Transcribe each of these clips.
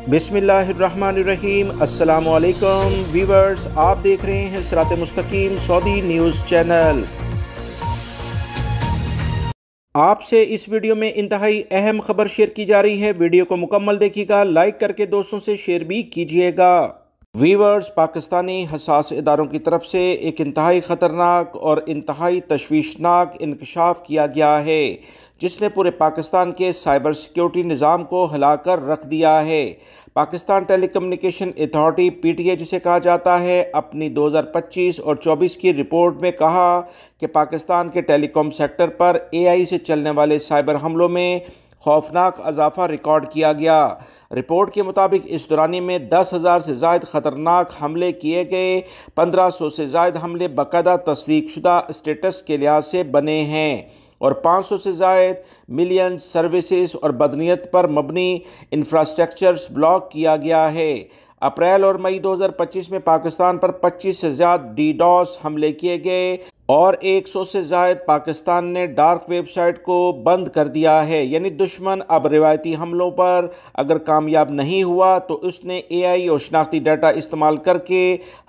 बिस्मिल्लाहिर्रहमानिर्रहीम। अस्सलाम वालेकुम व्यूवर्स, आप देख रहे हैं सिरात मुस्तकीम सऊदी न्यूज़ चैनल। आपसे इस वीडियो में इंतहाई अहम खबर शेयर की जा रही है। वीडियो को मुकम्मल देखिएगा, लाइक करके दोस्तों से शेयर भी कीजिएगा। वीवर्स, पाकिस्तानी हसास इदारों की तरफ से एक इंतहाई ख़तरनाक और इंतहाई तशवीशनाक इंकशाफ किया गया है, जिसने पूरे पाकिस्तान के साइबर सिक्योरिटी निज़ाम को हिलाकर रख दिया है। पाकिस्तान टेलीकम्युनिकेशन अथॉरिटी PTA जिसे कहा जाता है, अपनी 2025 और 24 की रिपोर्ट में कहा कि पाकिस्तान के टेलीकॉम सेक्टर पर AI से चलने वाले साइबर हमलों में खौफनाक इजाफा रिकॉर्ड किया गया। रिपोर्ट के मुताबिक इस दौरानी में 10,000 से ज़ायद ख़तरनाक हमले किए गए। 1500 से ज़ायद हमले बाकायदा तस्दीक शुदा स्टेटस के लिहाज से बने हैं और 500 से ज़ायद मिलियन सर्विसेज और बदनीयत पर मबनी इंफ्रास्ट्रक्चर्स ब्लॉक किया गया है। अप्रैल और मई 2025 में पाकिस्तान पर 25 से ज़्यादा DDoS हमले किए गए और 100 से ज़ायद पाकिस्तान ने डार्क वेबसाइट को बंद कर दिया है। यानी दुश्मन अब रिवायती हमलों पर अगर कामयाब नहीं हुआ तो उसने AI और शनाख्ती डाटा इस्तेमाल करके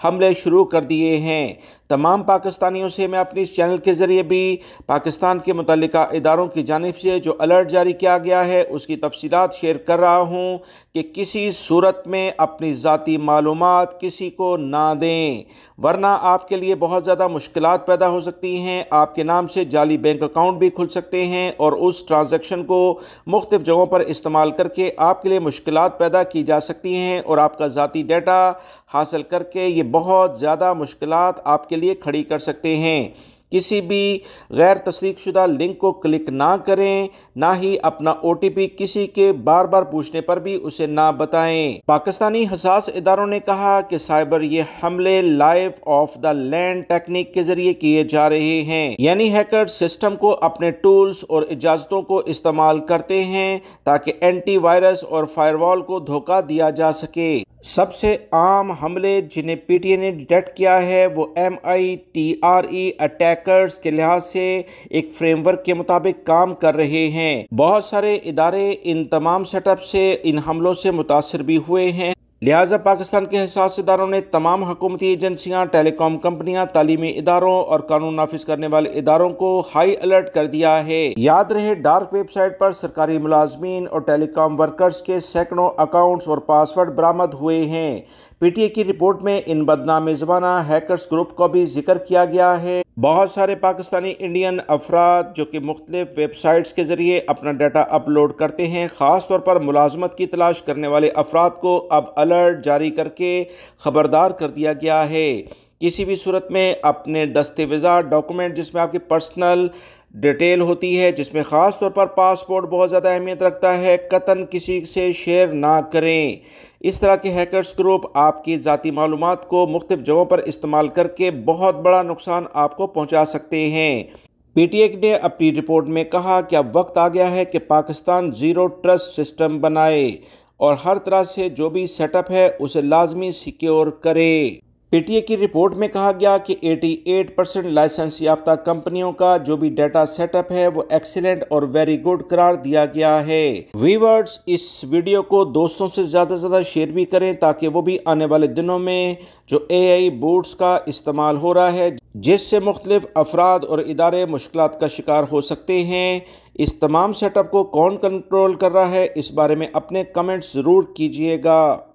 हमले शुरू कर दिए हैं। तमाम पाकिस्तानियों से मैं अपने इस चैनल के ज़रिए भी पाकिस्तान के मुतल्लिका इदारों की जानिब से जो अलर्ट जारी किया गया है उसकी तफसीलात शेयर कर रहा हूँ कि किसी सूरत में अपनी ज़ाती मालूमात किसी को ना दें, वरना आपके लिए बहुत ज़्यादा मुश्किलात पैदा हो सकती हैं। आपके नाम से जाली बैंक अकाउंट भी खुल सकते हैं और उस ट्रांजैक्शन को मुख्तलिफ जगहों पर इस्तेमाल करके आपके लिए मुश्किलात पैदा की जा सकती हैं और आपका ज़ाती डाटा हासिल करके ये बहुत ज़्यादा मुश्किलात आपके लिए खड़ी कर सकते हैं। किसी भी गैर तस्दीक शुदा लिंक को क्लिक ना करें, ना ही अपना OTP किसी के बार बार पूछने पर भी उसे ना बताएं। पाकिस्तानी हसास इदारों ने कहा कि साइबर ये हमले life of the land technique के जरिए किए जा रहे हैं, यानी हैकर सिस्टम को अपने टूल्स और इजाज़तों को इस्तेमाल करते हैं ताकि एंटी वायरस और फायरवॉल को धोखा दिया जा सके। सबसे आम हमले जिन्हें PTA ने डिटेक्ट किया है वो MITRE अटैकर्स के लिहाज से एक फ्रेमवर्क के मुताबिक काम कर रहे हैं। बहुत सारे इदारे इन तमाम सेटअप से इन हमलों से मुतासर भी हुए हैं। लिहाजा पाकिस्तान के हसास इदारों ने तमाम हुकूमती एजेंसियां, टेलीकॉम कंपनियां, तालीमी इदारों और कानून नाफिज करने वाले इदारों को हाई अलर्ट कर दिया है। याद रहे, डार्क वेबसाइट पर सरकारी मुलाजमीन और टेलीकॉम वर्कर्स के सैकड़ों अकाउंट्स और पासवर्ड बरामद हुए हैं। PTA की रिपोर्ट में इन बदनाम ज़बाना हैकर्स ग्रुप को भी जिक्र किया गया है। बहुत सारे पाकिस्तानी इंडियन अफराद जो कि मुख्तलिफ वेबसाइट्स के ज़रिए अपना डाटा अपलोड करते हैं, ख़ास तौर पर मुलाजमत की तलाश करने वाले अफराद को अब अलर्ट जारी करके ख़बरदार कर दिया गया है। किसी भी सूरत में अपने दस्तावेज़ात, डॉक्यूमेंट जिसमें आपकी पर्सनल डिटेल होती है, जिसमें ख़ास तौर पर पासपोर्ट बहुत ज़्यादा अहमियत रखता है, कतन किसी से शेयर ना करें। इस तरह के हैकर्स ग्रुप आपकी ज़ाती मालूमात को मुख्तलिफ जगहों पर इस्तेमाल करके बहुत बड़ा नुकसान आपको पहुंचा सकते हैं। PTA ने अपनी रिपोर्ट में कहा कि अब वक्त आ गया है कि पाकिस्तान ज़ीरो ट्रस्ट सिस्टम बनाए और हर तरह से जो भी सेटअप है उसे लाजमी सिक्योर करे। PTA की रिपोर्ट में कहा गया कि 88% लाइसेंस याफ्ता कंपनियों का जो भी डाटा सेटअप है वो एक्सीलेंट और वेरी गुड करार दिया गया है। व्यूअर्स, इस वीडियो को दोस्तों से ज़्यादा शेयर भी करें ताकि वो भी आने वाले दिनों में जो AI बूट्स का इस्तेमाल हो रहा है, जिससे मुख्तलिफ अफराद और इदारे मुश्किलात का शिकार हो सकते हैं, इस तमाम सेटअप को कौन कंट्रोल कर रहा है, इस बारे में अपने कमेंट्स ज़रूर कीजिएगा।